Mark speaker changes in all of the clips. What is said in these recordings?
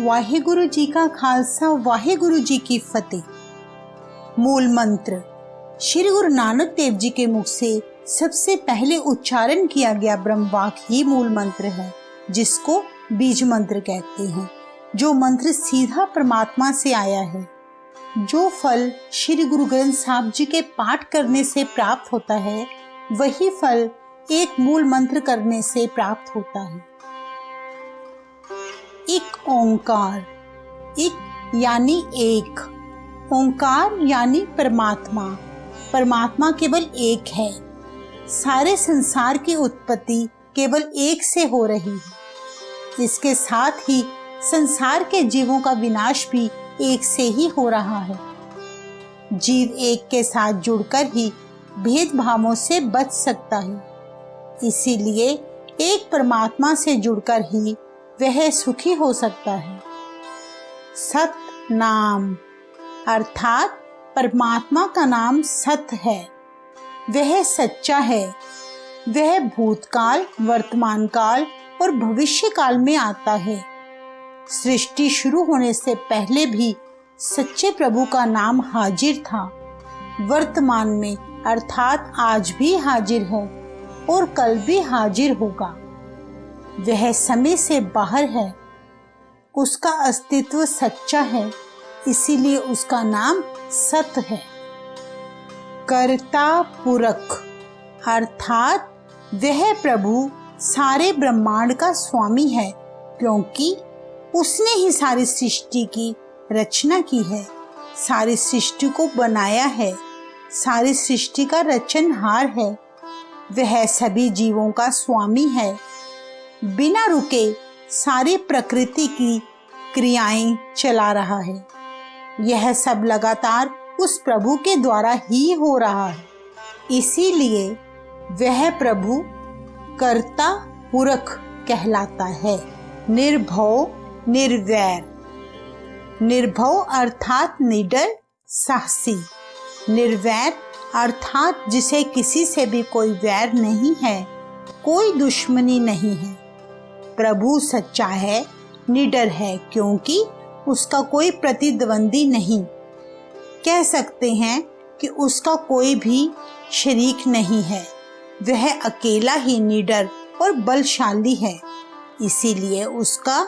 Speaker 1: वाहेगुरु जी का खालसा, वाहेगुरु जी की फतेह। मूल मंत्र श्री गुरु नानक देव जी के मुख से सबसे पहले उच्चारण किया गया ब्रह्मवाक्य ही मूल मंत्र है, जिसको बीज मंत्र कहते हैं। जो मंत्र सीधा परमात्मा से आया है। जो फल श्री गुरु ग्रंथ साहब जी के पाठ करने से प्राप्त होता है, वही फल एक मूल मंत्र करने से प्राप्त होता है। एक ओंकार, एक यानी एक, ओंकार यानी परमात्मा। परमात्मा केवल एक है। सारे संसार की उत्पत्ति केवल एक से हो रही है। इसके साथ ही संसार के जीवों का विनाश भी एक से ही हो रहा है। जीव एक के साथ जुड़कर ही भेदभावों से बच सकता है। इसीलिए एक परमात्मा से जुड़कर ही वह सुखी हो सकता है। सत नाम अर्थात परमात्मा का नाम सत्य है। वह सच्चा है। वह भूतकाल, वर्तमान काल और भविष्य काल में आता है। सृष्टि शुरू होने से पहले भी सच्चे प्रभु का नाम हाजिर था। वर्तमान में अर्थात आज भी हाजिर है और कल भी हाजिर होगा। वह समय से बाहर है। उसका अस्तित्व सच्चा है, इसीलिए उसका नाम सत्य है। कर्ता पुरख अर्थात वह प्रभु सारे ब्रह्मांड का स्वामी है, क्योंकि उसने ही सारी सृष्टि की रचना की है, सारी सृष्टि को बनाया है, सारी सृष्टि का रचनहार है। वह सभी जीवों का स्वामी है। बिना रुके सारी प्रकृति की क्रियाएं चला रहा है। यह सब लगातार उस प्रभु के द्वारा ही हो रहा है। इसीलिए वह प्रभु कर्ता पुरख कहलाता है। निर्भव निर्वैर, निर्भव अर्थात निडर साहसी, निर्वैर अर्थात जिसे किसी से भी कोई वैर नहीं है, कोई दुश्मनी नहीं है। प्रभु सच्चा है, निडर है, क्योंकि उसका कोई प्रतिद्वंदी नहीं। कह सकते हैं कि उसका कोई भी शरीक नहीं है। वह अकेला ही निडर और बलशाली है। इसीलिए उसका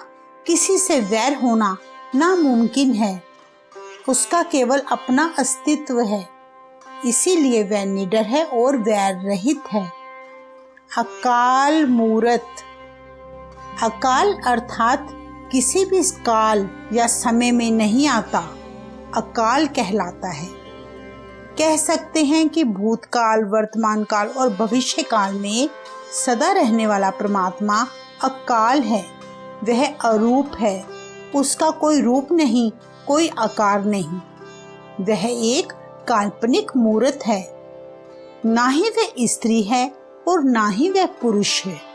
Speaker 1: किसी से वैर होना नामुमकिन है। उसका केवल अपना अस्तित्व है। इसीलिए वह निडर है और वैर रहित है। अकाल मूरत, अकाल अर्थात किसी भी काल या समय में नहीं आता, अकाल कहलाता है। कह सकते हैं कि भूतकाल, वर्तमान काल और भविष्य काल में सदा रहने वाला परमात्मा अकाल है। वह अरूप है। उसका कोई रूप नहीं, कोई आकार नहीं। वह एक काल्पनिक मूर्त है। ना ही वह स्त्री है और ना ही वह पुरुष है।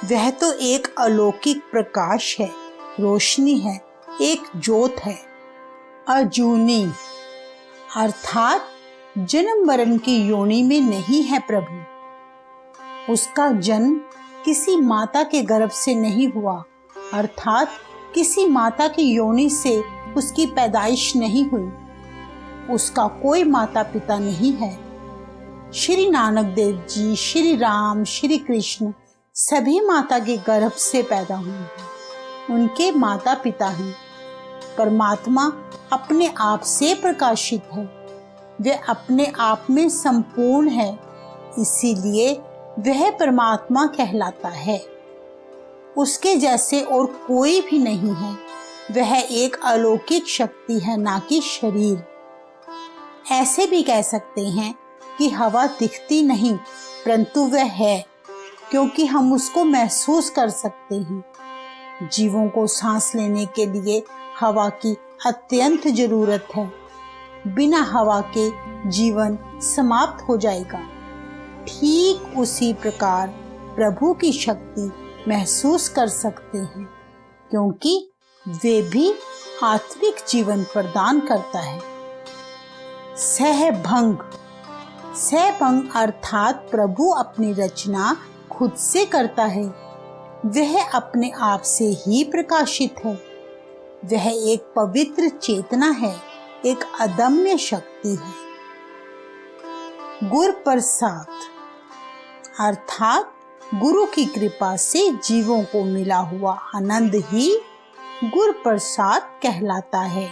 Speaker 1: वह तो एक अलौकिक प्रकाश है, रोशनी है, एक ज्योत है। अजूनी अर्थात जन्म मरण की योनि में नहीं है प्रभु। उसका जन्म किसी माता के गर्भ से नहीं हुआ, अर्थात किसी माता की योनि से उसकी पैदाइश नहीं हुई। उसका कोई माता पिता नहीं है। श्री नानक देव जी, श्री राम, श्री कृष्ण सभी माता के गर्भ से पैदा हुए हैं। उनके माता पिता हैं। परमात्मा अपने आप से प्रकाशित है। वह अपने आप में संपूर्ण है। इसीलिए वह परमात्मा कहलाता है। उसके जैसे और कोई भी नहीं है। वह एक अलौकिक शक्ति है, ना कि शरीर। ऐसे भी कह सकते हैं कि हवा दिखती नहीं, परंतु वह है, क्योंकि हम उसको महसूस कर सकते हैं। जीवों को सांस लेने के लिए हवा की अत्यंत जरूरत है। बिना हवा के जीवन समाप्त हो जाएगा। ठीक उसी प्रकार प्रभु की शक्ति महसूस कर सकते हैं, क्योंकि वे भी आत्मिक जीवन प्रदान करता है। सहभंग, सहभंग अर्थात प्रभु अपनी रचना खुद से करता है। वह अपने आप से ही प्रकाशित है। वह एक पवित्र चेतना है, एक अदम्य शक्ति है। गुर प्रसाद अर्थात गुरु की कृपा से जीवों को मिला हुआ आनंद ही गुर प्रसाद कहलाता है।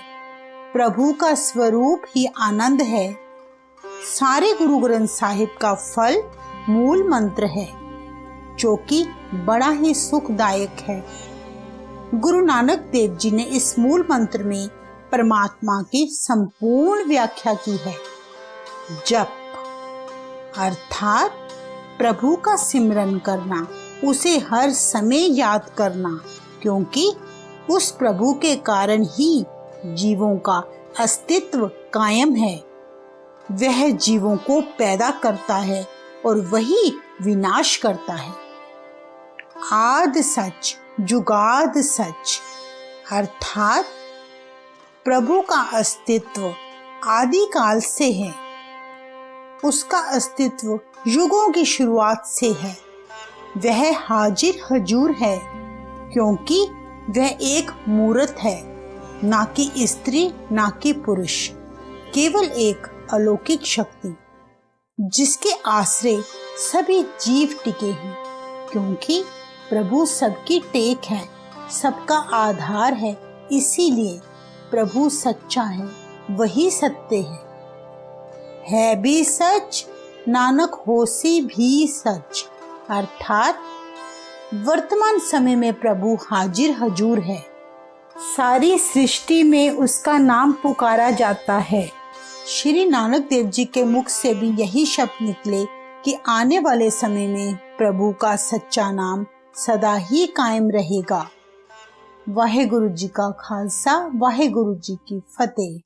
Speaker 1: प्रभु का स्वरूप ही आनंद है। सारे गुरु ग्रंथ साहिब का फल मूल मंत्र है, जो कि बड़ा ही सुखदायक है। गुरु नानक देव जी ने इस मूल मंत्र में परमात्मा की संपूर्ण व्याख्या की है। जप अर्थात प्रभु का सिमरन करना, उसे हर समय याद करना, क्योंकि उस प्रभु के कारण ही जीवों का अस्तित्व कायम है। वह जीवों को पैदा करता है और वही विनाश करता है। आद सच जुगाद सच अर्थात प्रभु का अस्तित्व आदि काल से है। उसका अस्तित्व युगों की शुरुआत से है। वह हाजिर हजूर है, क्योंकि वह एक मूर्त है, ना कि स्त्री ना कि पुरुष, केवल एक अलौकिक शक्ति, जिसके आश्रय सभी जीव टिके हैं। क्योंकि प्रभु सबकी टेक है, सबका आधार है, इसीलिए प्रभु सच्चा है, वही सत्य है भी सच, नानक होसी भी सच अर्थात वर्तमान समय में प्रभु हाजिर हजूर है। सारी सृष्टि में उसका नाम पुकारा जाता है। श्री नानक देव जी के मुख से भी यही शब्द निकले कि आने वाले समय में प्रभु का सच्चा नाम सदा ही कायम रहेगा। वाहेगुरु जी का खालसा, वाहेगुरु जी की फतेह।